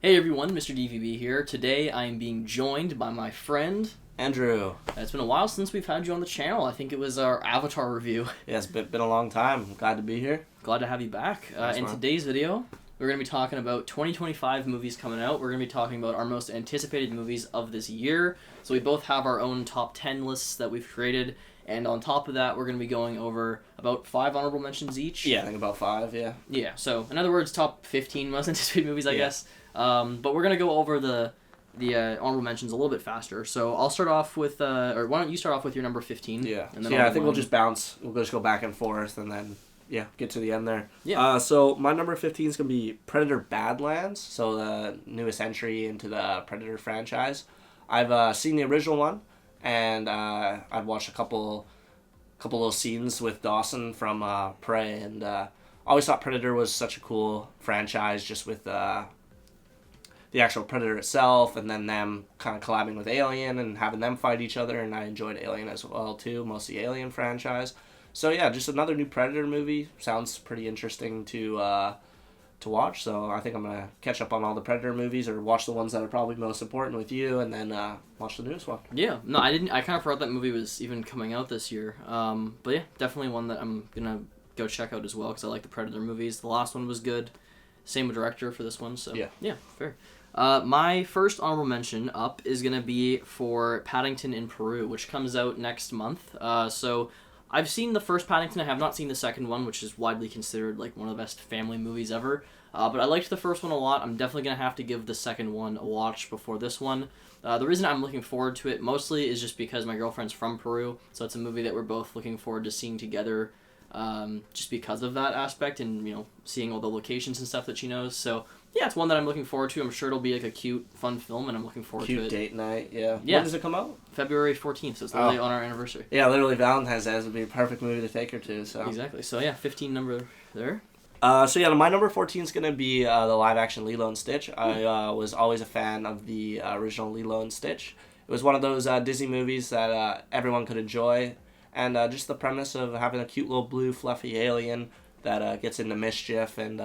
Hey everyone, Mr. DVB here. Today I am being joined by my friend Andrew. It's been a while since we've had you on the channel. I think it was our Avatar review. Yeah, it's been a long time. I'm glad to be here. Glad to have you back. In today's video, we're going to be talking about 2025 movies coming out. We're going to be talking about our most anticipated movies of this year. So we both have our own top 10 lists that we've created. And on top of that, we're going to be going over about 5 honorable mentions each. Yeah, I think about 5, yeah. Yeah, so in other words, top 15 most anticipated movies, I guess. But we're going to go over the honorable mentions a little bit faster. So I'll start off with, or why don't you start off with your number 15? Yeah, and then I think we'll just bounce. We'll just go back and forth and then, get to the end there. Yeah. So my number 15 is going to be Predator Badlands, so the newest entry into the Predator franchise. I've seen the original one, and I've watched a couple little scenes with Dawson from Prey, and always thought Predator was such a cool franchise, just with the actual Predator itself, and then them kind of collabing with Alien and having them fight each other, and I enjoyed Alien as well too, mostly Alien franchise. So yeah, just another new Predator movie. Sounds pretty interesting to watch, so I think I'm going to catch up on all the Predator movies, or watch the ones that are probably most important with you, and then watch the newest one. Yeah, no, I kind of forgot that movie was even coming out this year. But yeah, definitely one that I'm going to go check out as well, because I like the Predator movies. The last one was good. Same director for this one, so yeah, fair. My first honorable mention up is going to be for Paddington in Peru, which comes out next month. So I've seen the first Paddington. I have not seen the second one, which is widely considered like one of the best family movies ever. But I liked the first one a lot. I'm definitely going to have to give the second one a watch before this one. The reason I'm looking forward to it mostly is just because my girlfriend's from Peru, so it's a movie that we're both looking forward to seeing together, just because of that aspect and, seeing all the locations and stuff that she knows. So yeah, it's one that I'm looking forward to. I'm sure it'll be like a cute, fun film, and I'm looking forward to it. Cute date night, yeah. When does it come out? February 14th, so it's literally on our anniversary. Yeah, literally Valentine's Day would be a perfect movie to take her to. So exactly. So yeah, 15 number there. My number 14 is going to be the live-action Lilo and Stitch. I was always a fan of the original Lilo and Stitch. It was one of those Disney movies that everyone could enjoy, and just the premise of having a cute little blue fluffy alien that gets into mischief and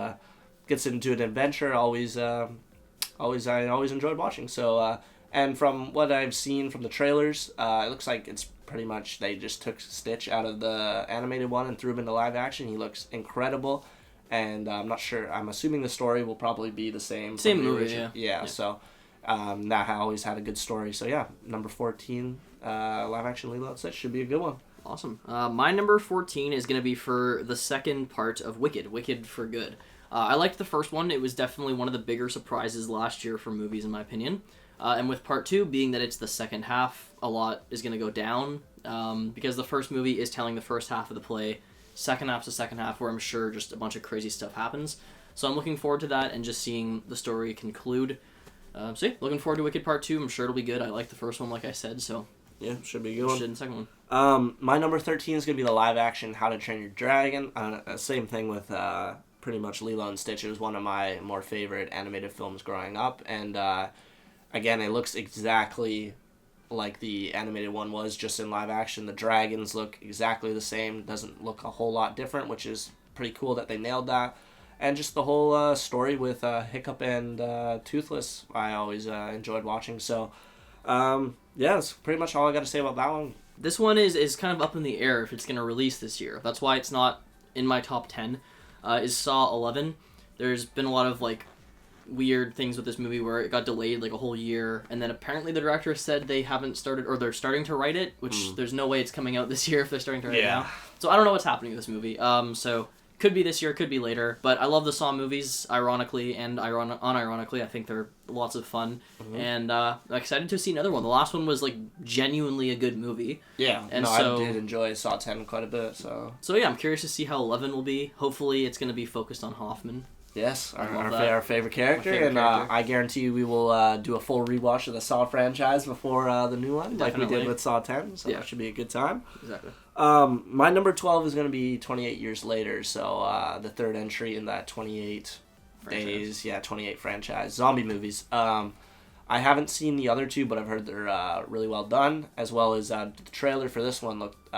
gets into an adventure. I always enjoyed watching. So and from what I've seen from the trailers, it looks like it's pretty much they just took Stitch out of the animated one and threw him into live action. He looks incredible, and I'm not sure. I'm assuming the story will probably be the same. Same movie, yeah. So that always had a good story. So yeah, number 14, live action Lilo and Stitch should be a good one. Awesome. My number 14 is going to be for the second part of Wicked for Good. I liked the first one. It was definitely one of the bigger surprises last year for movies, in my opinion. And with part 2, being that it's the second half, a lot is going to go down, because the first movie is telling the first half of the play. Second half's the second half, where I'm sure just a bunch of crazy stuff happens. So I'm looking forward to that and just seeing the story conclude. So yeah, looking forward to Wicked Part 2. I'm sure it'll be good. I like the first one, like I said, so yeah, should be a good one. In the second one. My number 13 is going to be the live action How to Train Your Dragon. Same thing with pretty much Lilo and Stitch. It was one of my more favorite animated films growing up, and again, it looks exactly like the animated one was, just in live action. The dragons look exactly the same, doesn't look a whole lot different, which is pretty cool that they nailed that. And just the whole story with Hiccup and Toothless, I always enjoyed watching. So that's pretty much all I got to say about that one. This one is kind of up in the air if it's going to release this year. That's why it's not in my top 10. Is Saw 11. There's been a lot of weird things with this movie where it got delayed a whole year, and then apparently the director said they haven't started, or they're starting to write it, which there's no way it's coming out this year if they're starting to write it now. So I don't know what's happening with this movie. So could be this year, could be later, but I love the Saw movies, ironically and unironically. I think they're lots of fun, and I'm excited to see another one. The last one was genuinely a good movie. Yeah, and I did enjoy Saw 10 quite a bit. So yeah, I'm curious to see how 11 will be. Hopefully it's going to be focused on Hoffman. Yes, our favorite character, I guarantee you we will do a full rewatch of the Saw franchise before the new one, like we did with Saw 10, so that should be a good time. Exactly. My number 12 is going to be 28 Years Later, so the third entry in that 28 days, 28 franchise, zombie movies. I haven't seen the other two, but I've heard they're really well done, as well as the trailer for this one looked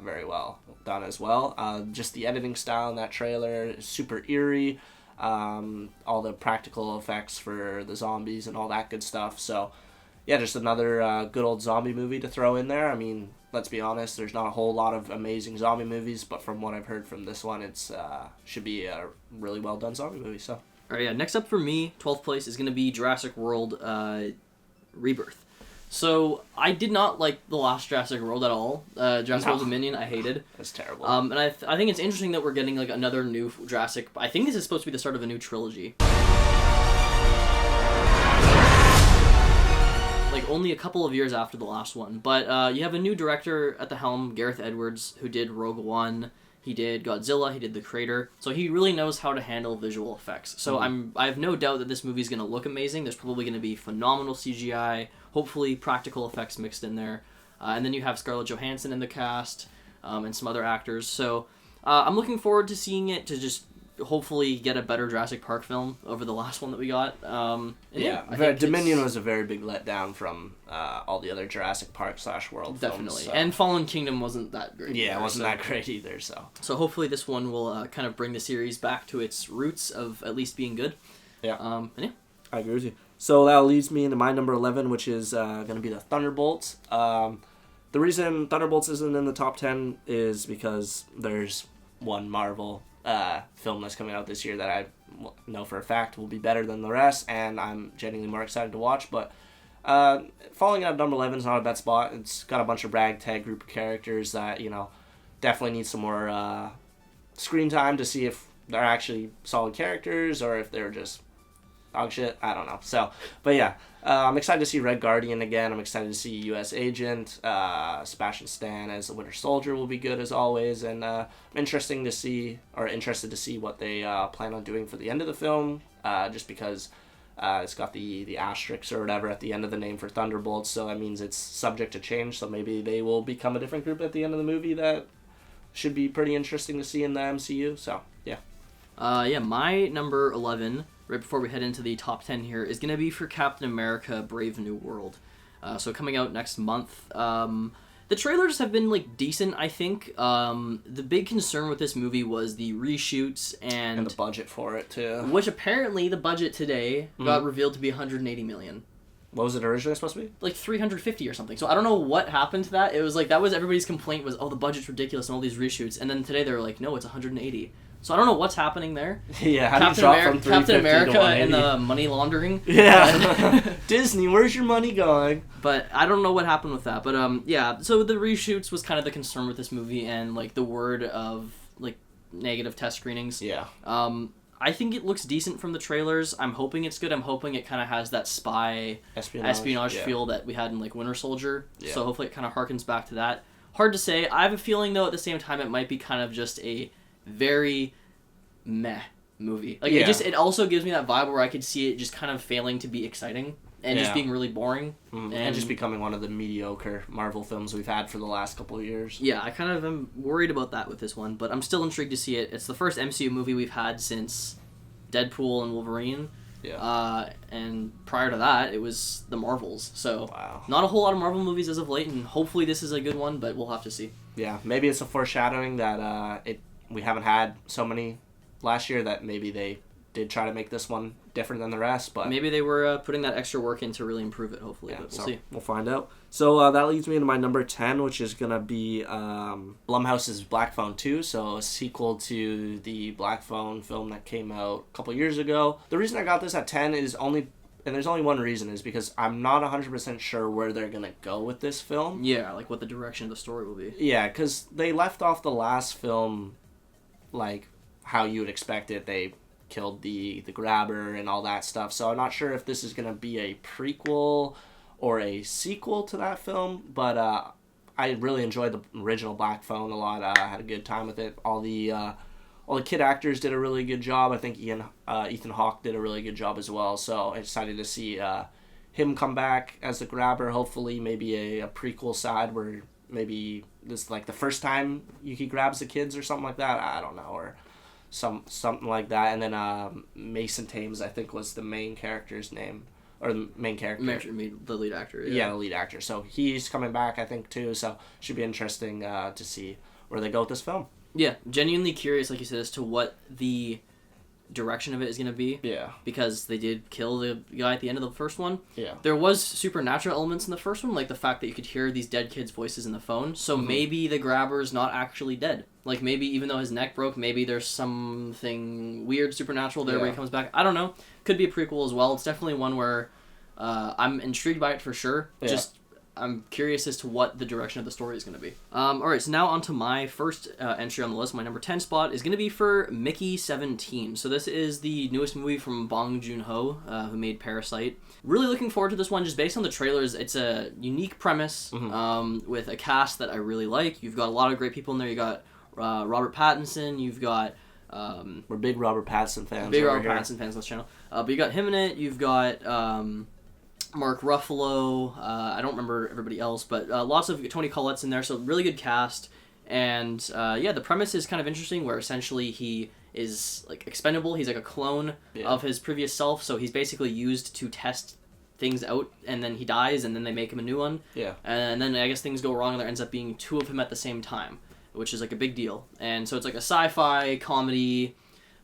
very well done as well. Just the editing style in that trailer is super eerie. all the practical effects for the zombies and all that good stuff. So, yeah, just another good old zombie movie to throw in there. I mean, let's be honest, there's not a whole lot of amazing zombie movies, but from what I've heard from this one, it's should be a really well done zombie movie. So. All right, yeah. Next up for me, 12th place is going to be Jurassic World Rebirth. So I did not like the last Jurassic World at all. Jurassic World Dominion, I hated. That's terrible. And I think it's interesting that we're getting like another new Jurassic. I think this is supposed to be the start of a new trilogy. Like only a couple of years after the last one, but you have a new director at the helm, Gareth Edwards, who did Rogue One. He did Godzilla. He did The Crater. So he really knows how to handle visual effects. So I have no doubt that this movie's going to look amazing. There's probably going to be phenomenal CGI, hopefully practical effects mixed in there. And then you have Scarlett Johansson in the cast and some other actors. So I'm looking forward to seeing it, to just hopefully get a better Jurassic Park film over the last one that we got. Dominion was a very big letdown from all the other Jurassic Park / World definitely films. So. And Fallen Kingdom wasn't that great either, it wasn't that great either. So hopefully this one will kind of bring the series back to its roots of at least being good. I agree with you. So that leads me into my number 11, which is going to be the Thunderbolts. The reason Thunderbolts isn't in the top 10 is because there's one Marvel film that's coming out this year that I know for a fact will be better than the rest, and I'm genuinely more excited to watch. But falling out of number 11 is not a bad spot. It's got a bunch of ragtag group of characters that, definitely need some more screen time to see if they're actually solid characters or if they're just dog shit. I don't know. So, but yeah, I'm excited to see Red Guardian again. I'm excited to see U.S. Agent. Sebastian Stan as the Winter Soldier will be good as always, and I'm interested to see what they plan on doing for the end of the film. Just because it's got the asterisk or whatever at the end of the name for Thunderbolts, so that means it's subject to change. So maybe they will become a different group at the end of the movie. That should be pretty interesting to see in the MCU. So yeah. My number 11. Right before we head into the top 10 here, is going to be for Captain America Brave New World. So coming out next month. The trailers have been decent, I think. The big concern with this movie was the reshoots and the budget for it too. Which apparently the budget today got revealed to be $180 million. What was it originally supposed to be? 350 or something. So I don't know what happened to that. It was that was everybody's complaint was, the budget's ridiculous and all these reshoots. And then today they were like, no, it's 180. So I don't know what's happening there. Yeah, how do you drop from 350 Captain America to 180? and the money laundering. Yeah. Disney, where's your money going? But I don't know what happened with that. But so the reshoots was kind of the concern with this movie, and the word of negative test screenings. Yeah. I think it looks decent from the trailers. I'm hoping it's good. I'm hoping it kind of has that spy espionage feel that we had in Winter Soldier. Yeah. So hopefully it kind of harkens back to that. Hard to say. I have a feeling though at the same time it might be kind of just a very meh movie. It also gives me that vibe where I could see it just kind of failing to be exciting and just being really boring. And just becoming one of the mediocre Marvel films we've had for the last couple of years. Yeah, I kind of am worried about that with this one, but I'm still intrigued to see it. It's the first MCU movie we've had since Deadpool and Wolverine. Yeah. And prior to that, it was the Marvels. So wow. Not a whole lot of Marvel movies as of late, and hopefully this is a good one, but we'll have to see. Yeah, maybe it's a foreshadowing that we haven't had so many last year that maybe they did try to make this one different than the rest, but maybe they were putting that extra work in to really improve it, hopefully, but we'll see. We'll find out. So that leads me into my number 10, which is going to be Blumhouse's Black Phone 2, so a sequel to the Black Phone film that came out a couple years ago. The reason I got this at 10 is and there's only one reason, is because I'm not 100% sure where they're going to go with this film. Yeah, what the direction of the story will be. Yeah, because they left off the last film how you would expect it. They killed the grabber and all that stuff, so I'm not sure if this is going to be a prequel or a sequel to that film, but I really enjoyed the original Black Phone a lot. I had a good time with it. All the kid actors did a really good job. I think Ethan Hawke did a really good job as well, so I'm excited to see him come back as the grabber. Hopefully maybe a prequel side where maybe this is the first time he grabs the kids or something like that. I don't know, or something like that. And then Mason Thames, I think, was the main character's name, or the main character. The lead actor. Yeah, the lead actor. So he's coming back, I think, too. So should be interesting to see where they go with this film. Yeah, genuinely curious, like you said, as to what the direction of it is going to be. Yeah. Because they did kill the guy at the end of the first one. Yeah. There was supernatural elements in the first one, like the fact that you could hear these dead kids' voices in the phone. So maybe the grabber's not actually dead. Like, maybe even though his neck broke, maybe there's something weird supernatural there where he comes back. I don't know. Could be a prequel as well. It's definitely one where I'm intrigued by it for sure. Yeah. Just I'm curious as to what the direction of the story is going to be. Alright, so now on to my first entry on the list. My number 10 spot is going to be for Mickey 17. So this is the newest movie from Bong Joon-ho, who made Parasite. Really looking forward to this one just based on the trailers. It's a unique premise with a cast that I really like. You've got a lot of great people in there. You got Robert Pattinson. You've got... we're big Robert Pattinson fans. Pattinson fans on this channel. But you got him in it. You've got... Mark Ruffalo, I don't remember everybody else, but lots of Toni Collette's in there, so really good cast. And the premise is kind of interesting, where essentially he is like expendable. He's like a clone of his previous self, so he's basically used to test things out, and then he dies, and then they make him a new one. Yeah. And then I guess things go wrong, and there ends up being two of him at the same time, which is like a big deal. And so it's like a sci-fi comedy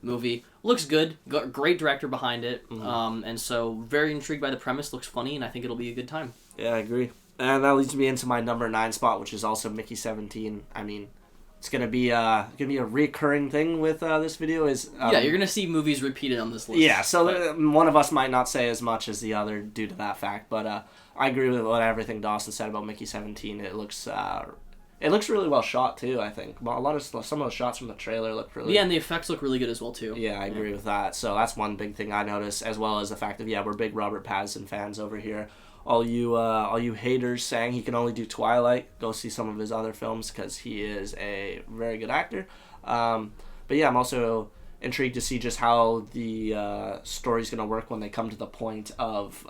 movie. Looks good. Got a great director behind it. And so very intrigued by the premise. Looks funny, and I think it'll be a good time. Yeah, I agree. And that leads me into my number 9 spot, which is also Mickey 17. I mean, it's gonna be a recurring thing with this video. You're gonna see movies repeated on this list. Yeah, so one of us might not say as much as the other due to that fact, but I agree with everything Dawson said about Mickey 17. It looks really well shot too. I think some of the shots from the trailer look really. Yeah, and the effects look really good as well too. Yeah, I agree with that. So that's one big thing I noticed, as well as the fact that we're big Robert Pattinson fans over here. All you haters saying he can only do Twilight, go see some of his other films because he is a very good actor. But yeah, I'm also intrigued to see just how the story's gonna work when they come to the point of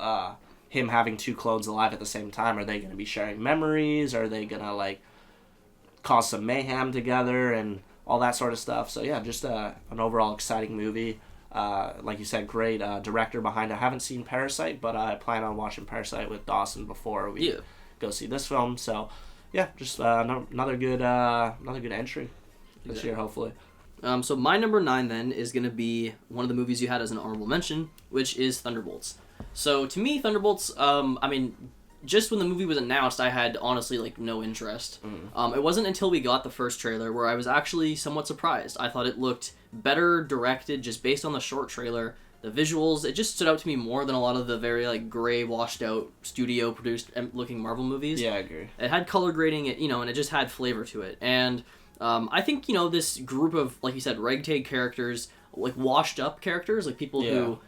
him having two clones alive at the same time. Are they gonna be sharing memories? Are they gonna cause some mayhem together and all that sort of stuff? So yeah, just an overall exciting movie. Like you said, great director behind it. I haven't seen Parasite, but I plan on watching Parasite with Dawson before we go see this film. So yeah, just another good entry this year, hopefully. So my number 9 then is going to be one of the movies you had as an honorable mention, which is Thunderbolts. So to me, Thunderbolts, just when the movie was announced, I had honestly no interest. It wasn't until we got the first trailer where I was actually somewhat surprised. I thought it looked better directed just based on the short trailer. The visuals, it just stood out to me more than a lot of the very gray, washed out, studio produced looking Marvel movies. Yeah, I agree. It had color grading, and it just had flavor to it. And I think this group of, like you said, ragtag characters, washed up characters, people who,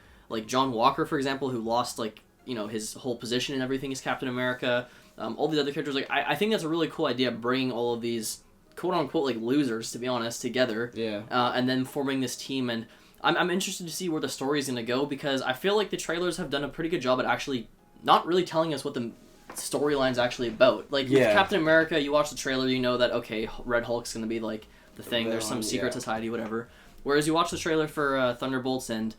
John Walker, for example, who lost his whole position and everything as Captain America. All these other characters, I think that's a really cool idea, bringing all of these quote-unquote losers, to be honest, together. Yeah. And then forming this team. And I'm interested to see where the story is going to go, because I feel like the trailers have done a pretty good job at actually not really telling us what the storyline's actually about. With Captain America, you watch the trailer, you know that, okay, Red Hulk's going to be the thing, there's some secret society, whatever. Whereas you watch the trailer for Thunderbolts, and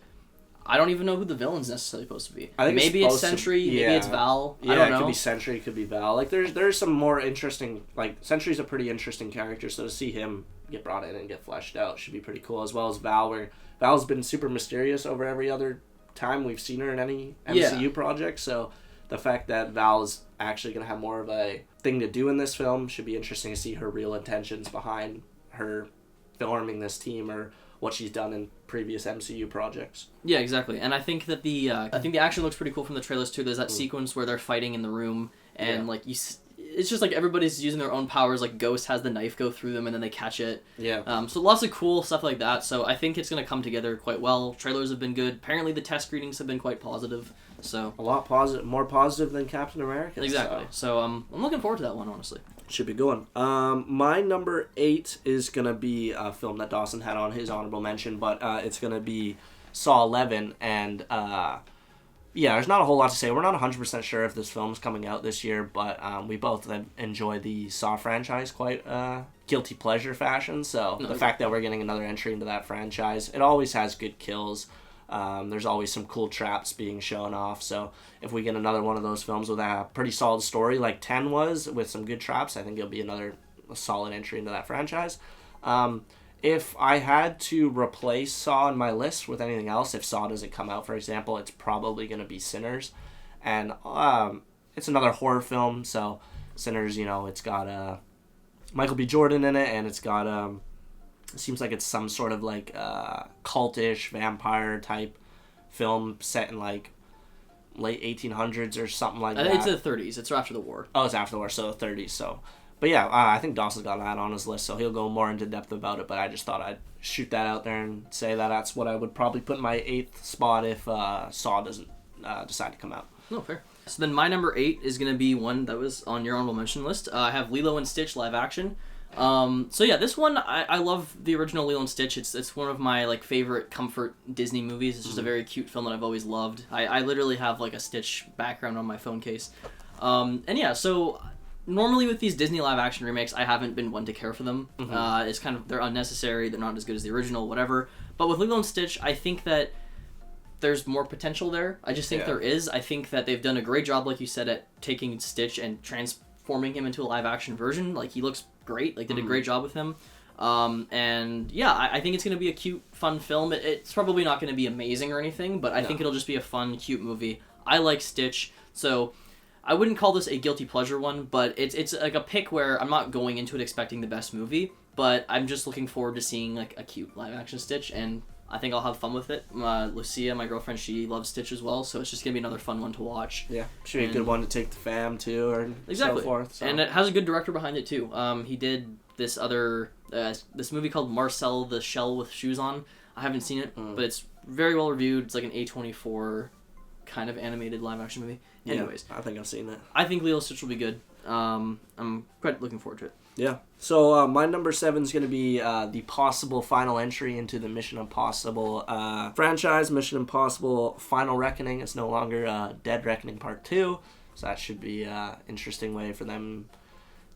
I don't even know who the villain's necessarily supposed to be. I think maybe it's Sentry, maybe it's Val. Yeah, I don't know. It could be Sentry, it could be Val. There's some more interesting, Sentry's a pretty interesting character, so to see him get brought in and get fleshed out should be pretty cool, as well as Val, where Val's been super mysterious over every other time we've seen her in any MCU project, so the fact that Val is actually going to have more of a thing to do in this film should be interesting to see her real intentions behind her forming this team, or what she's done in previous MCU projects. Yeah, exactly. And I think that the action looks pretty cool from the trailers too. There's that sequence where they're fighting in the room, and it's just everybody's using their own powers. Ghost has the knife go through them, and then they catch it. Yeah. So lots of cool stuff like that. So I think it's going to come together quite well. Trailers have been good. Apparently the test screenings have been quite positive. So a lot more positive than Captain America. Exactly. So I'm looking forward to that one, honestly. Should be going. My number 8 is gonna be a film that Dawson had on his honorable mention, but it's gonna be Saw 11, and there's not a whole lot to say. We're not 100% sure if this film's coming out this year, but we both enjoy the Saw franchise quite guilty pleasure fashion. So the fact that we're getting another entry into that franchise, it always has good kills. There's always some cool traps being shown off, so if we get another one of those films with a pretty solid story like 10 was, with some good traps, I think it'll be another solid entry into that franchise. if I had to replace Saw on my list with anything else, if Saw doesn't come out, for example, it's probably going to be Sinners. And it's another horror film, so Sinners, it's got Michael B. Jordan in it, and it's got, it seems like it's some sort of like cultish vampire type film set in like late 1800s or something like that. It's the 30s. It's after the war. Oh, it's after the war, so the 30s, so... But yeah, I think Dawson's got that on his list, so he'll go more into depth about it. But I just thought I'd shoot that out there and say that that's what I would probably put in my 8th spot if Saw doesn't decide to come out. No, fair. So then my number 8 is going to be one that was on your honorable mention list. I have Lilo and Stitch live action. So yeah, this one, I love the original Lilo and Stitch. It's one of my like favorite comfort Disney movies. It's just a very cute film that I've always loved. I literally have like a Stitch background on my phone case. And yeah, so... Normally with these Disney live-action remakes, I haven't been one to care for them. Mm-hmm. It's kind of, they're unnecessary, they're not as good as the original, whatever. But with Lilo and Stitch, I think that there's more potential there. I just think there is. I think that they've done a great job, like you said, at taking Stitch and transforming him into a live-action version. Like, he looks great. Like, did a great job with him. And yeah, I think it's going to be a cute, fun film. It's probably not going to be amazing or anything, but I think it'll just be a fun, cute movie. I like Stitch, so... I wouldn't call this a guilty pleasure one, but it's like a pick where I'm not going into it expecting the best movie, but I'm just looking forward to seeing like a cute live action Stitch, and I think I'll have fun with it. Lucia, my girlfriend, she loves Stitch as well, so it's just gonna be another fun one to watch. Yeah, should be a good one to take the fam to, or so forth. So. And it has a good director behind it too. He did this other this movie called Marcel the Shell with Shoes On. I haven't seen it, but it's very well reviewed. It's like an A24 kind of animated live action movie. Anyways, I think I've seen it. I think Lilo Stitch will be good. I'm quite looking forward to it. Yeah. So my number 7 is going to be the possible final entry into the Mission Impossible franchise. Mission Impossible Final Reckoning. It's no longer Dead Reckoning Part 2. So that should be an interesting way for them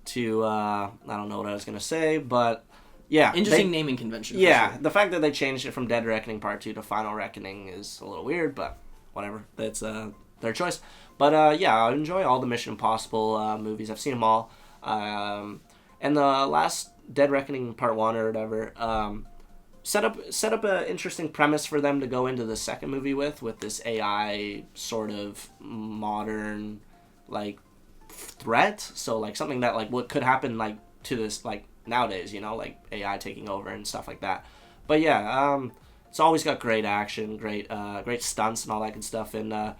to... I don't know what I was going to say, but... Yeah. Interesting naming convention. Yeah. Sure. The fact that they changed it from Dead Reckoning Part 2 to Final Reckoning is a little weird, but whatever. That's their choice. But yeah, I enjoy all the Mission Impossible movies. I've seen them all. And the last Dead Reckoning Part 1 or whatever set up an interesting premise for them to go into the second movie with this AI sort of modern like threat. So like something that like what could happen like to this like nowadays, like AI taking over and stuff like that. But yeah, it's always got great action, great stunts and all that good stuff. And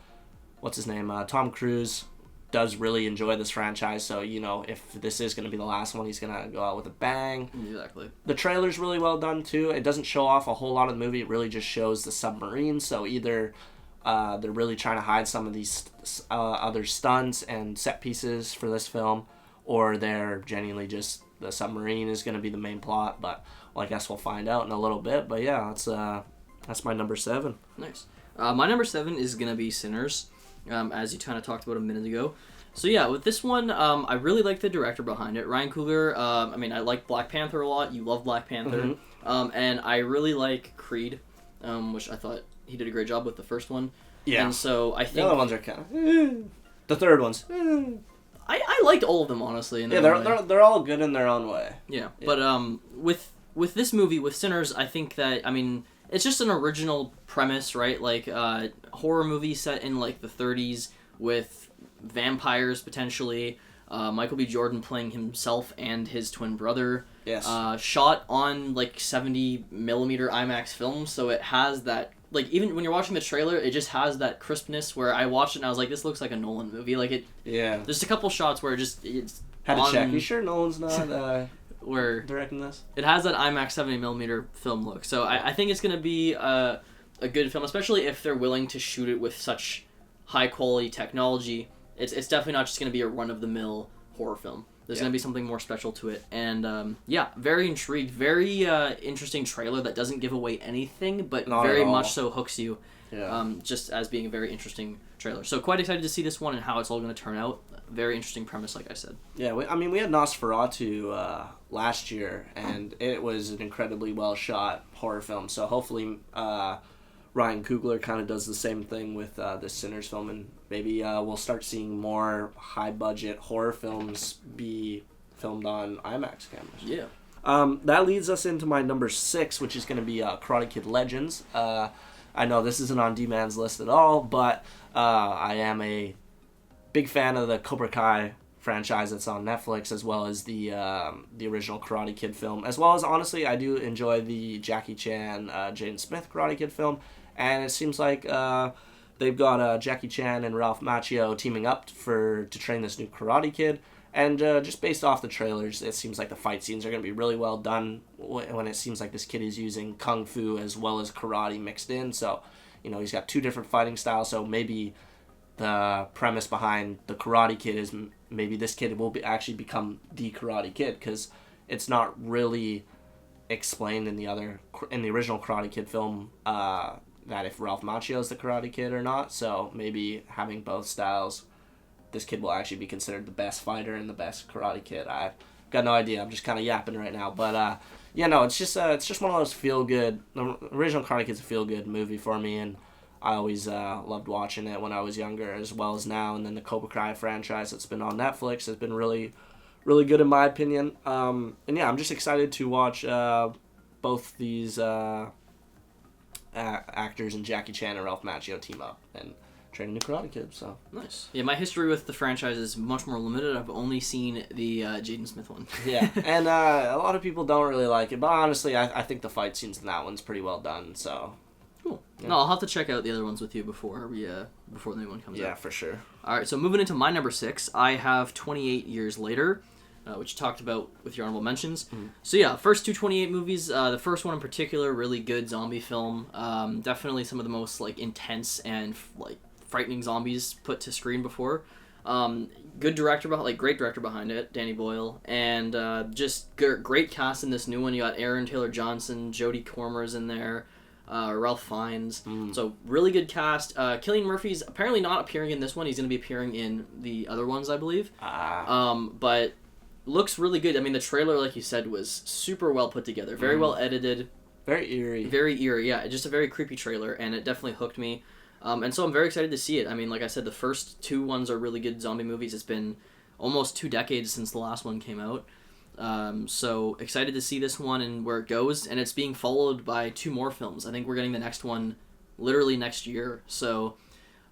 what's his name? Tom Cruise does really enjoy this franchise, so if this is going to be the last one, he's going to go out with a bang. Exactly. The trailer's really well done too. It doesn't show off a whole lot of the movie. It really just shows the submarine. So either they're really trying to hide some of these other stunts and set pieces for this film, or they're genuinely just the submarine is going to be the main plot. But well, I guess we'll find out in a little bit. But yeah, that's my number 7. Nice. My number 7 is going to be Sinners. As you kind of talked about a minute ago. So yeah, with this one, I really like the director behind it, Ryan Coogler. I like Black Panther a lot. You love Black Panther. Mm-hmm. And I really like Creed, which I thought he did a great job with the first one. Yeah. And so I think... The other ones are kind of... The third one's... I liked all of them, honestly. They're all good in their own way. Yeah. But with this movie, with Sinners, I think that, it's just an original premise, right? Like, horror movie set in, like, the 30s with vampires, potentially. Michael B. Jordan playing himself and his twin brother. Yes. Shot on, like, 70 millimeter IMAX film, so it has that... Like, even when you're watching the trailer, it just has that crispness where I watched it and I was like, this looks like a Nolan movie. Like, it... Yeah. There's a couple shots where it's... Had to check. You sure Nolan's not... where directing this, it has that IMAX 70mm film look. So I think it's going to be a good film, especially if they're willing to shoot it with such high quality technology. It's definitely not just going to be a run of the mill horror film. There's going to be something more special to it. And yeah, very intrigued. Very interesting trailer that doesn't give away anything, but not very much so hooks you. Yeah. Just as being a very interesting trailer. So quite excited to see this one and how it's all going to turn out. Very interesting premise, like I said. Yeah, we had Nosferatu last year, and it was an incredibly well-shot horror film. So hopefully Ryan Coogler kind of does the same thing with this Sinners film, and maybe we'll start seeing more high-budget horror films be filmed on IMAX cameras. Yeah. That leads us into my number 6, which is going to be Karate Kid Legends. I know this isn't on D-Man's list at all, but I am a big fan of the Cobra Kai franchise that's on Netflix, as well as the original Karate Kid film, as well as, honestly, I do enjoy the Jackie Chan, Jaden Smith Karate Kid film, and it seems like they've got Jackie Chan and Ralph Macchio teaming up to train this new Karate Kid, and just based off the trailers, it seems like the fight scenes are going to be really well done when it seems like this kid is using Kung Fu as well as Karate mixed in, so, he's got 2 different fighting styles, so maybe the premise behind the Karate Kid is maybe this kid will actually become the Karate Kid, because it's not really explained in the original Karate Kid film that if Ralph Macchio is the Karate Kid or not. So maybe having both styles, this kid will actually be considered the best fighter and the best Karate Kid. I've got no idea. I'm just kind of yapping right now, but it's just one of those feel good. The original Karate Kid's a feel good movie for me, and I always loved watching it when I was younger as well as now. And then the Cobra Kai franchise that's been on Netflix has been really, really good in my opinion. And yeah, I'm just excited to watch both these actors and Jackie Chan and Ralph Macchio team up and train a new Karate Kid. So nice. Yeah, my history with the franchise is much more limited. I've only seen the Jaden Smith one. Yeah, and a lot of people don't really like it, but honestly, I think the fight scenes in that one's pretty well done. So. Cool. Yeah. No, I'll have to check out the other ones with you before the new one comes out. Yeah, for sure. All right, so moving into my number 6, I have 28 Years Later, which you talked about with your honorable mentions. Mm-hmm. So yeah, first 2 28 movies. The first one in particular, really good zombie film. Definitely some of the most intense and frightening zombies put to screen before. Good director, great director behind it, Danny Boyle, and just great cast in this new one. You got Aaron Taylor Johnson, Jodie Comer's in there. Ralph Fiennes. So really good cast. Cillian Murphy's apparently not appearing in this one. He's going to be appearing in the other ones, I believe. But looks really good. I mean, the trailer, like you said, was super well put together. Very well edited. Very eerie. Very eerie, yeah. Just a very creepy trailer, and it definitely hooked me. And so I'm very excited to see it. I mean, like I said, the first 2 ones are really good zombie movies. It's been almost 2 decades since the last one came out. So excited to see this one and where it goes, and it's being followed by 2 more films. I think we're getting the next one literally next year, so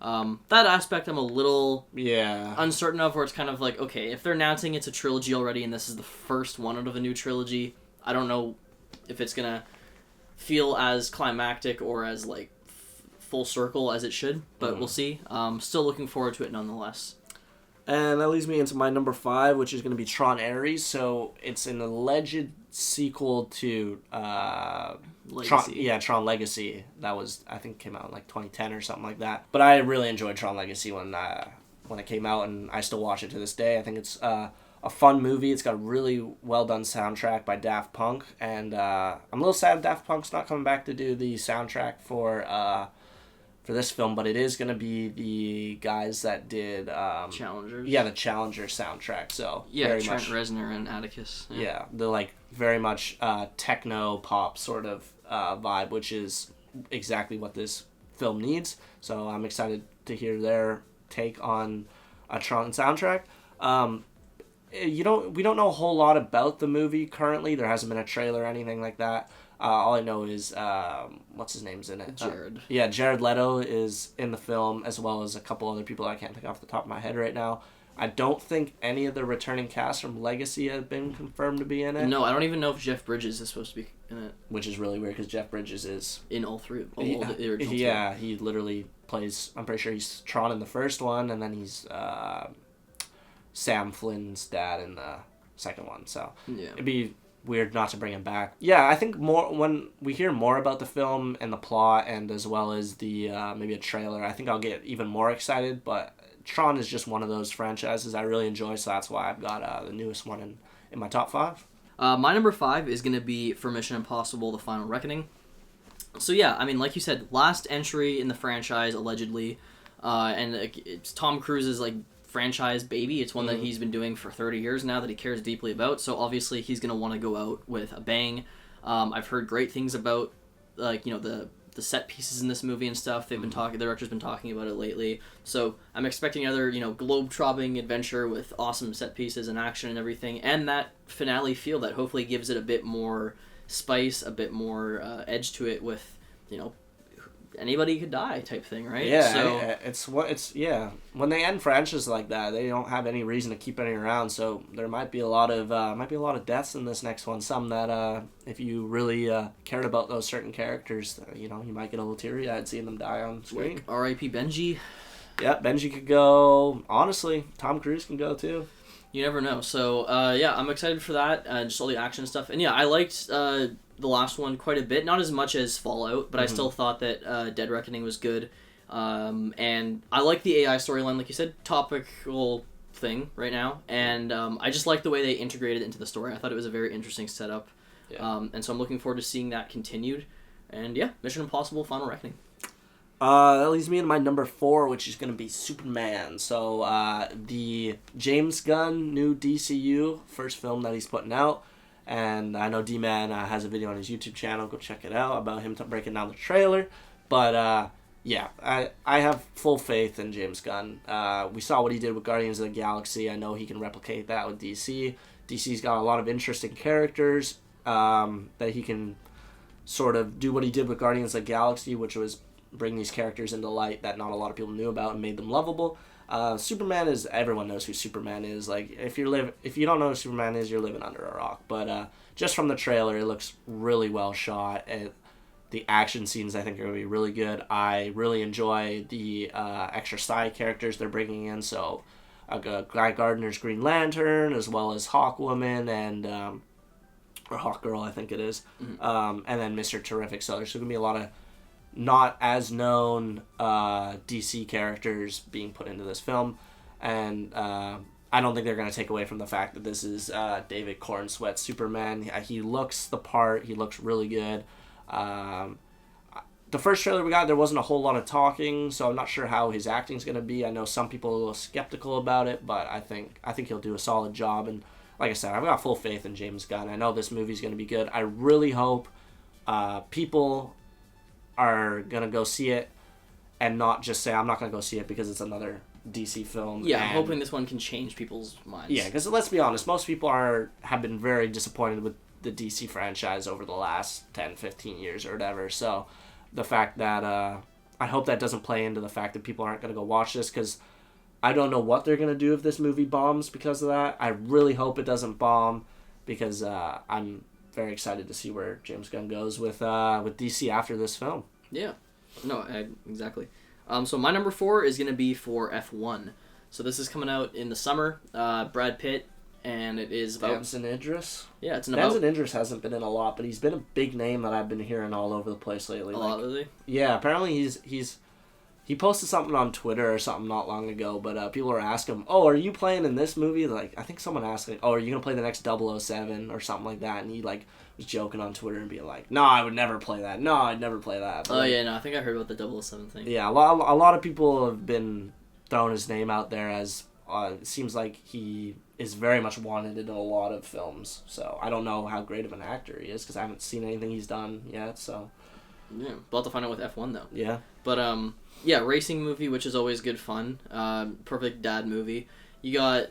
that aspect I'm a little uncertain of, where it's kind of like, okay, if they're announcing it's a trilogy already and this is the first one out of a new trilogy, I don't know if it's gonna feel as climactic or as full circle as it should, but we'll see. Still looking forward to it nonetheless. And that leads me into my number 5, which is going to be Tron Ares. So it's an alleged sequel to Tron Legacy. That was, I think, came out in 2010 or something like that. But I really enjoyed Tron Legacy when it came out, and I still watch it to this day. I think it's a fun movie. It's got a really well done soundtrack by Daft Punk, and I'm a little sad Daft Punk's not coming back to do the soundtrack for this film, but it is going to be the guys that did Challengers. Yeah, the Challenger soundtrack. So yeah, very Trent Reznor and Atticus. Yeah, they're very much techno pop sort of vibe, which is exactly what this film needs. So I'm excited to hear their take on a Tron soundtrack. We don't know a whole lot about the movie currently. There hasn't been a trailer or anything like that. All I know is, what's his name's in it? Jared. Jared Leto is in the film, as well as a couple other people I can't think off the top of my head right now. I don't think any of the returning cast from Legacy have been confirmed to be in it. No, I don't even know if Jeff Bridges is supposed to be in it. Which is really weird, because Jeff Bridges is... in all 3. The original yeah, 3. He literally plays... I'm pretty sure he's Tron in the first one, and then he's Sam Flynn's dad in the second one. So it'd be weird not to bring him back. Yeah, I think more when we hear more about the film and the plot, and as well as the maybe a trailer, I think I'll get even more excited. But Tron is just one of those franchises I really enjoy, so that's why I've got the newest one in my top 5. My number 5 is going to be for Mission Impossible: The Final Reckoning. So yeah, I mean, like you said, last entry in the franchise, allegedly, and it's Tom Cruise's franchise baby. It's one that he's been doing for 30 years now, that he cares deeply about, so obviously he's going to want to go out with a bang. I've heard great things about the the set pieces in this movie and stuff. They've been talking. The director's been talking about it lately. So I'm expecting another, globe-trotting adventure with awesome set pieces and action and everything, and that finale feel that hopefully gives it a bit more spice, a bit more edge to it with, anybody could die type thing, right? Yeah, so when they end franchises like that, they don't have any reason to keep any around, so there might be a lot of deaths in this next one. Some that if you really cared about those certain characters, you might get a little teary-eyed seeing them die on screen. Like R.I.P. Benji. Yeah, Benji could go. Honestly, Tom Cruise can go too. You never know. So I'm excited for that. Just all the action stuff, and I liked the last one quite a bit. Not as much as Fallout, but I still thought that Dead Reckoning was good. And I like the AI storyline, like you said, topical thing right now. And I just like the way they integrated it into the story. I thought it was a very interesting setup. Yeah. And so I'm looking forward to seeing that continued. And Mission Impossible: Final Reckoning. That leads me into my number 4, which is going to be Superman. So the James Gunn new DCU first film that he's putting out. And I know D-Man has a video on his YouTube channel. Go check it out about him breaking down the trailer. But I have full faith in James Gunn. We saw what he did with Guardians of the Galaxy. I know he can replicate that with DC. DC's got a lot of interesting characters that he can sort of do what he did with Guardians of the Galaxy, which was bring these characters into light that not a lot of people knew about and made them lovable. Superman is, everyone knows who Superman is. Like, if you don't know who Superman is, you're living under a rock. But just from the trailer, it looks really well shot. The action scenes, I think, are going to be really good. I really enjoy the extra side characters they're bringing in. So, Guy Gardner's Green Lantern, as well as Hawkwoman and or Hawkgirl, I think it is. And then Mr. Terrific. So there's going to be a lot of not as known DC characters being put into this film, and I don't think they're going to take away from the fact that this is David Cornsweet's Superman. He looks the part. He looks really good. The first trailer we got, there wasn't a whole lot of talking, so I'm not sure how his acting's going to be. I know some people are a little skeptical about it, but I think he'll do a solid job. And like I said, I've got full faith in James Gunn. I know this movie's going to be good. I really hope people are going to go see it and not just say, I'm not going to go see it because it's another DC film. Yeah, I'm hoping this one can change people's minds. Yeah, because let's be honest, most people have been very disappointed with the DC franchise over the last 10, 15 years or whatever. So the fact that I hope that doesn't play into the fact that people aren't going to go watch this, because I don't know what they're going to do if this movie bombs because of that. I really hope it doesn't bomb, because I'm very excited to see where James Gunn goes with DC after this film. Yeah. No, exactly. So my number 4 is going to be for F1. So this is coming out in the summer. Brad Pitt, and it is about... Dawson Idris? Yeah, it's Dawson Idris hasn't been in a lot, but he's been a big name that I've been hearing all over the place lately. A lot, really? Yeah, apparently he posted something on Twitter or something not long ago, but people were asking him, "Oh, are you playing in this movie?" Like, I think someone asked, like, "Oh, are you going to play the next 007 or something like that?" And he, like, was joking on Twitter and being like, "No, I would never play that. No, I'd never play that." But, I think I heard about the 007 thing. Yeah, a lot of people have been throwing his name out there as, it seems like he is very much wanted in a lot of films. So, I don't know how great of an actor he is, because I haven't seen anything he's done yet, so... Yeah, we'll have to find out with F1, though. Yeah. But, racing movie, which is always good fun. Perfect dad movie. You got,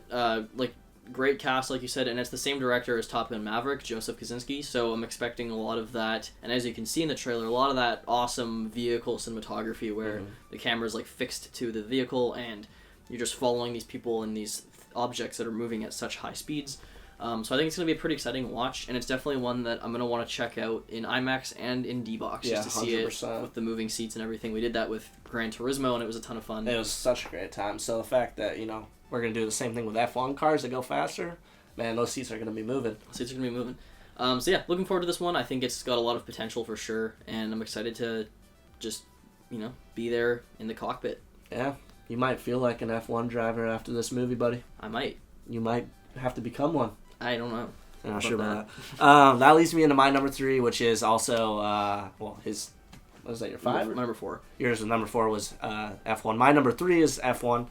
great cast, like you said, and it's the same director as Top Gun Maverick, Joseph Kosinski, so I'm expecting a lot of that. And as you can see in the trailer, a lot of that awesome vehicle cinematography where the camera's, fixed to the vehicle, and you're just following these people and these objects that are moving at such high speeds. So I think it's going to be a pretty exciting watch, and it's definitely one that I'm going to want to check out in IMAX and in D-Box just to see 100%. It with the moving seats and everything. We did that with Gran Turismo, and it was a ton of fun. It was such a great time. So the fact that, we're going to do the same thing with F1 cars that go faster, man, those seats are going to be moving. Looking forward to this one. I think it's got a lot of potential for sure, and I'm excited to just, be there in the cockpit. Yeah, you might feel like an F1 driver after this movie, buddy. I might. You might have to become one. I don't know. I'm not sure about that. That leads me into my number 3, which is also, his... What was that, your 5? My number 4. Yours, number 4 was F1. My number 3 is F1.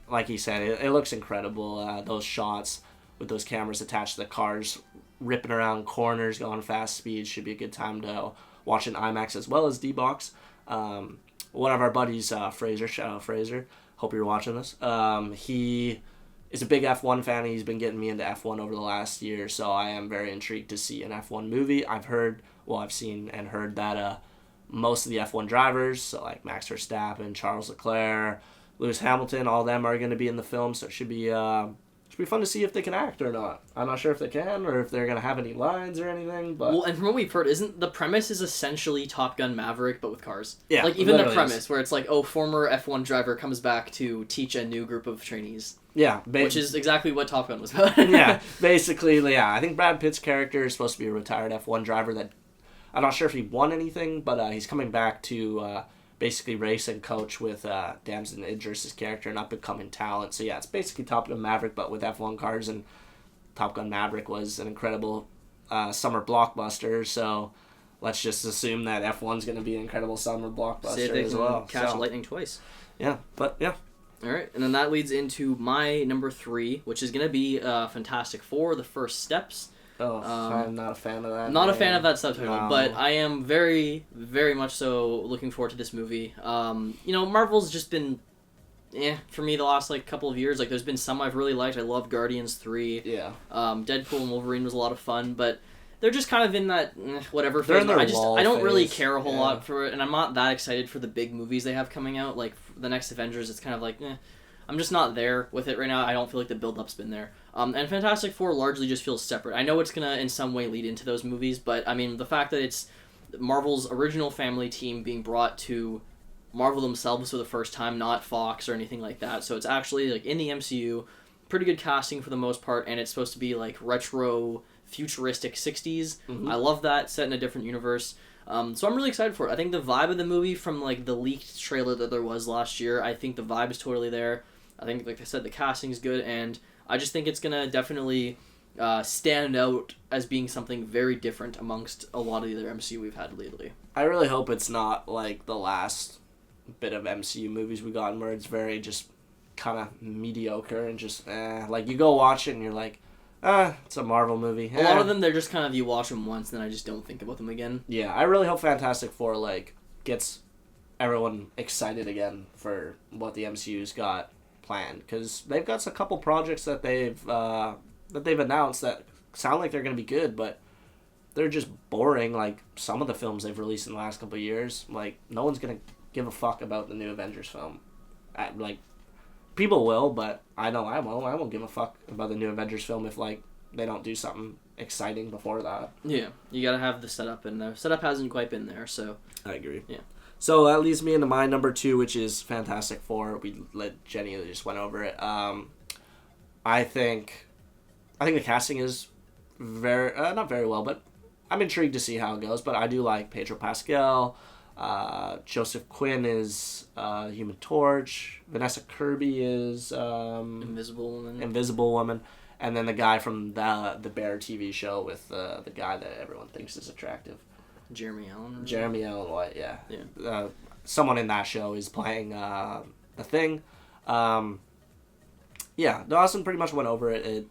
Like he said, it looks incredible. Those shots with those cameras attached to the cars, ripping around corners, going fast speeds, should be a good time to watch in IMAX as well as D-Box. One of our buddies, Fraser, shout out Fraser, hope you're watching this. He is a big F1 fan. He's been getting me into F1 over the last year, so I am very intrigued to see an F1 movie. I've seen and heard that most of the F1 drivers, so like Max Verstappen, Charles Leclerc, Lewis Hamilton, all of them are going to be in the film, so it should be fun to see if they can act or not. I'm not sure if they can or if they're going to have any lines or anything, but... Well, and from what we've heard, isn't the premise is essentially Top Gun Maverick, but with cars? Yeah, like, even the premise, where it's like, former F1 driver comes back to teach a new group of trainees. Yeah. Which is exactly what Top Gun was about. Yeah, basically, yeah. I think Brad Pitt's character is supposed to be a retired F1 driver that... I'm not sure if he won anything, but he's coming back to... basically race and coach with Damson Idris' character and up-and-coming talent. So yeah, it's basically Top Gun Maverick, but with F1 cars, and Top Gun Maverick was an incredible summer blockbuster, so let's just assume that F1's going to be an incredible summer blockbuster as well. Catch lightning twice. Yeah, but yeah. Alright, and then that leads into my number 3, which is going to be Fantastic Four, The First Steps. I'm not a fan of that. Not a fan of that subtitle, but I am very, very much so looking forward to this movie. Marvel's just been, for me the last couple of years. Like, there's been some I've really liked. I loved Guardians 3. Yeah. Deadpool and Wolverine was a lot of fun, but they're just kind of in that whatever phase. They're in their I don't really care a whole yeah. lot for it, and I'm not that excited for the big movies they have coming out. Like the next Avengers, it's kind of like, I'm just not there with it right now. I don't feel like the build-up's been there. And Fantastic Four largely just feels separate. I know it's going to, in some way, lead into those movies, but, I mean, the fact that it's Marvel's original family team being brought to Marvel themselves for the first time, not Fox or anything like that. So it's actually, in the MCU, pretty good casting for the most part, and it's supposed to be, retro, futuristic 60s. Mm-hmm. I love that, set in a different universe. So I'm really excited for it. I think the vibe of the movie from, the leaked trailer that there was last year, I think the vibe is totally there. I think, like I said, the casting is good, and I just think it's going to definitely stand out as being something very different amongst a lot of the other MCU we've had lately. I really hope it's not like the last bit of MCU movies we gotten where it's very just kind of mediocre and just, you go watch it and you're like, it's a Marvel movie. A lot of them, they're just kind of, you watch them once, then I just don't think about them again. Yeah, I really hope Fantastic Four, gets everyone excited again for what the MCU's got planned, because they've got a couple projects that they've announced that sound like they're going to be good, but they're just boring. Like some of the films they've released in the last couple of years, no one's going to give a fuck about the new Avengers film. People will, but I know I won't. I won't give a fuck about the new Avengers film if they don't do something exciting before that. Yeah, you got to have the setup, and the setup hasn't quite been there. So I agree. Yeah. So that leads me into my number 2, which is Fantastic Four. We let Jenny just went over it. I think the casting is very not very well, but I'm intrigued to see how it goes. But I do like Pedro Pascal. Joseph Quinn is Human Torch. Vanessa Kirby is Invisible Woman. And then the guy from the Bear TV show with the guy that everyone thinks is attractive. Jeremy Allen White, yeah. Yeah. Someone in that show is playing the Thing. Yeah, Dawson pretty much went over it.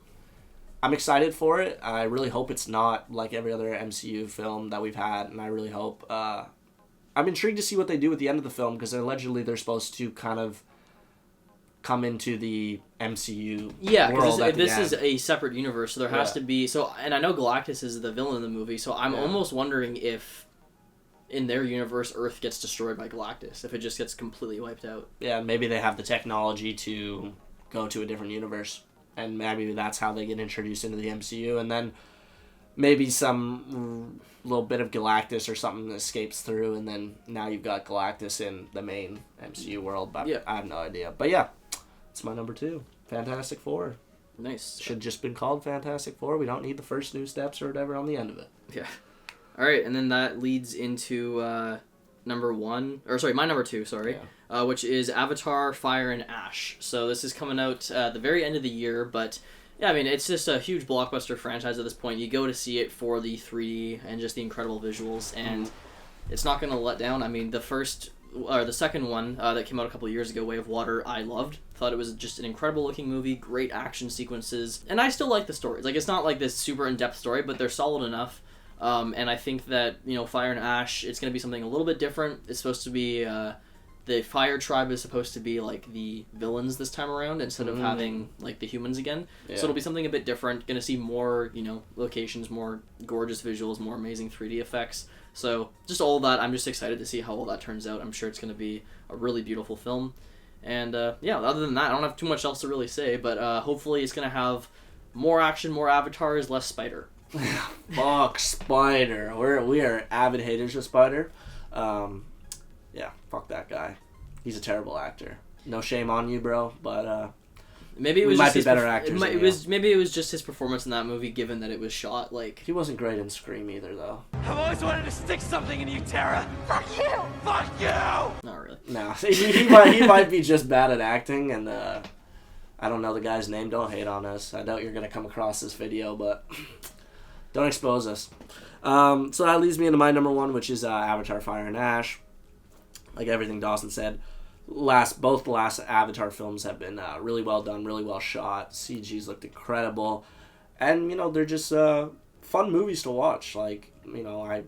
I'm excited for it. I really hope it's not like every other MCU film that we've had, and I really hope... I'm intrigued to see what they do at the end of the film, because allegedly they're supposed to kind of come into the MCU world at the this end. is a separate universe, so there has to be... And I know Galactus is the villain in the movie, so I'm almost wondering if, in their universe, Earth gets destroyed by Galactus, if it just gets completely wiped out. Yeah, maybe they have the technology to go to a different universe, and maybe that's how they get introduced into the MCU, and then maybe some little bit of Galactus or something escapes through, and then now you've got Galactus in the main MCU world, but I have no idea. But yeah, it's my number 2, Fantastic Four. Nice. Should just been called Fantastic Four. We don't need the first new steps or whatever on the end of it. Yeah. All right, and then that leads into my number 2, which is Avatar: Fire and Ash. So this is coming out at the very end of the year, but yeah, I mean, it's just a huge blockbuster franchise at this point. You go to see it for the 3D and just the incredible visuals, and it's not going to let down. I mean, the second one that came out a couple of years ago, Way of Water, I loved. Thought it was just an incredible looking movie, great action sequences, and I still like the stories. It's not like this super in-depth story, but they're solid enough. And I think that, Fire and Ash, it's going to be something a little bit different. It's supposed to be, the Fire Tribe is supposed to be, like, the villains this time around instead of having, like, the humans again. Yeah. So it'll be something a bit different. Going to see more, locations, more gorgeous visuals, more amazing 3D effects. So just all of that, I'm just excited to see how all that turns out. I'm sure it's going to be a really beautiful film. And, other than that, I don't have too much else to really say, but hopefully it's going to have more action, more avatars, less Spider. Fuck Spider. We are avid haters of Spider. Fuck that guy. He's a terrible actor. No shame on you, bro, but maybe it was might be better actors. Maybe it was just his performance in that movie, given that it was shot like. He wasn't great in Scream either, though. I've always wanted to stick something in you, Tara. Fuck you. Fuck you. Not really. No, he might be just bad at acting, and I don't know the guy's name. Don't hate on us. I doubt you're gonna come across this video, but don't expose us. So that leads me into my number one, which is Avatar: Fire and Ash. Like everything Dawson said, both the last Avatar films have been really well done, really well shot. CG's looked incredible, and they're just fun movies to watch. Like there's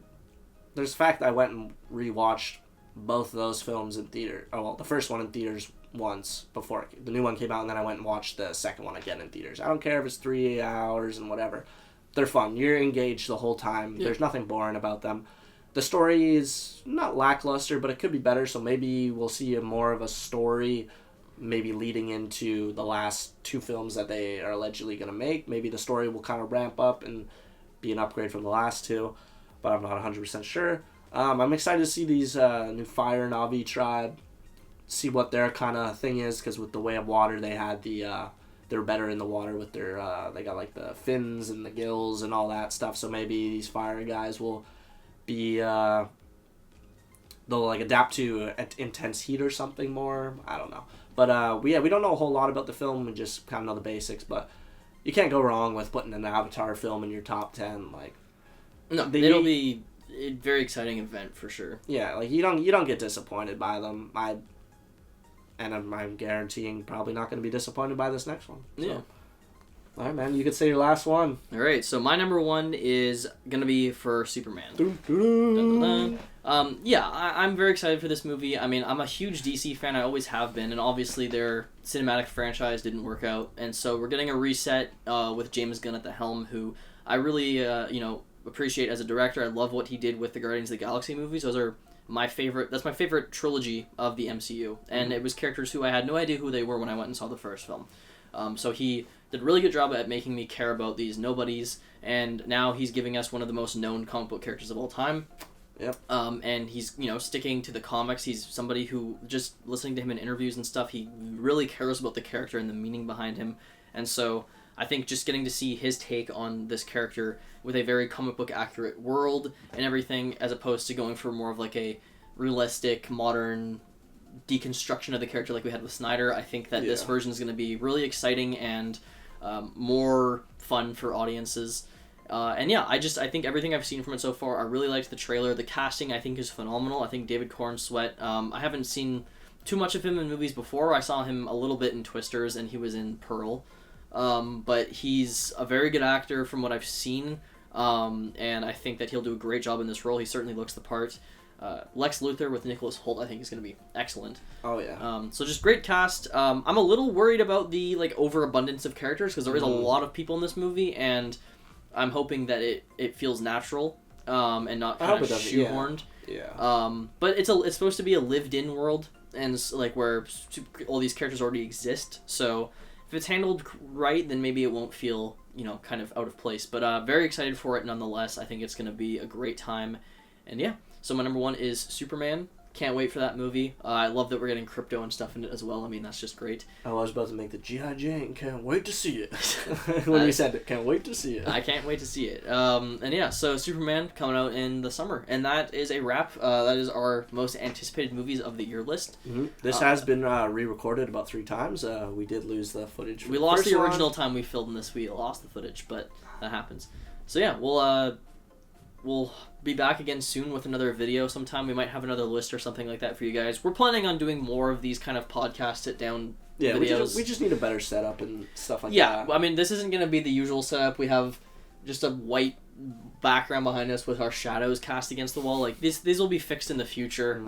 the fact that I went and rewatched both of those films in theater. Oh well, the first one in theaters once before the new one came out, and then I went and watched the second one again in theaters. I don't care if it's 3 hours and whatever. They're fun. You're engaged the whole time. Yeah. There's nothing boring about them. The story is not lackluster, but it could be better, so maybe we'll see more of a story maybe leading into the last 2 films that they are allegedly going to make. Maybe the story will kind of ramp up and be an upgrade from the last 2, but I'm not 100% sure. I'm excited to see these new Fire Na'vi tribe, see what their kind of thing is, because with the Way of Water, they had they're better in the water with their, they got like the fins and the gills and all that stuff, so maybe these fire guys will be they'll like adapt to intense heat or something more. I don't know, but we don't know a whole lot about the film. We just kind of know the basics, but you can't go wrong with putting an Avatar film in your top 10. Like, no, it'll be a very exciting event for sure. Yeah, like you don't get disappointed by them. I'm guaranteeing probably not going to be disappointed by this next one. So. Yeah. All right, man. You could say your last one. All right. So my number one is going to be for Superman. Dun, dun, dun. I'm very excited for this movie. I mean, I'm a huge DC fan. I always have been. And obviously their cinematic franchise didn't work out. And so we're getting a reset with James Gunn at the helm, who I really, appreciate as a director. I love what he did with the Guardians of the Galaxy movies. Those are my favorite. That's my favorite trilogy of the MCU. And it was characters who I had no idea who they were when I went and saw the first film. So he did a really good job at making me care about these nobodies, and now he's giving us one of the most known comic book characters of all time. Yep. And he's, sticking to the comics. He's somebody who, just listening to him in interviews and stuff, he really cares about the character and the meaning behind him. And so I think just getting to see his take on this character with a very comic book accurate world and everything, as opposed to going for more of like a realistic, modern deconstruction of the character like we had with Snyder, I think that this version is going to be really exciting and more fun for audiences. I think everything I've seen from it so far, I really liked the trailer. The casting, I think, is phenomenal. I think David Cornsweet, I haven't seen too much of him in movies before. I saw him a little bit in Twisters, and he was in Pearl. But he's a very good actor from what I've seen, and I think that he'll do a great job in this role. He certainly looks the part. Lex Luthor with Nicholas Hoult, I think, is going to be excellent. Oh, yeah. So just great cast. I'm a little worried about the overabundance of characters, because there is a lot of people in this movie, and I'm hoping that it feels natural and not kind of shoehorned. Yeah. But it's supposed to be a lived-in world, and where all these characters already exist. So if it's handled right, then maybe it won't feel kind of out of place. But very excited for it nonetheless. I think it's going to be a great time, and yeah. So my number one is Superman. Can't wait for that movie. I love that we're getting crypto and stuff in it as well. I mean, that's just great. I was about to make the G.I. Jane. Can't wait to see it. When we said it, can't wait to see it. I can't wait to see it. So Superman coming out in the summer. And that is a wrap. That is our most anticipated movies of the year list. Mm-hmm. This has been re-recorded about 3 times. We did lose the footage. We lost the original time we filmed this. We lost the footage, but that happens. So yeah, we'll be back again soon with another video sometime. We might have another list or something like that for you guys. We're planning on doing more of these kind of podcast sit-down videos. We just need a better setup and stuff like that. Yeah, I mean, this isn't going to be the usual setup. We have just a white background behind us with our shadows cast against the wall. Like these will be fixed in the future.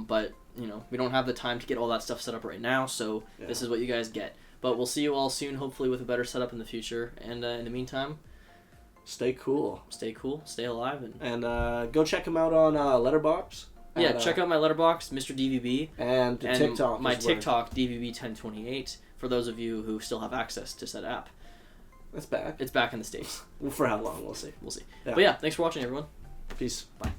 But you know, we don't have the time to get all that stuff set up right now, so this is what you guys get. But we'll see you all soon, hopefully with a better setup in the future. And in the meantime, stay cool. Stay alive, and go check him out on Letterboxd. Yeah, check out my Letterboxd, Mr. DVB, and TikTok. My TikTok, DVB1028. For those of you who still have access to said app. It's back. It's back in the States. For how long? We'll see. Yeah. But yeah, thanks for watching, everyone. Peace. Bye.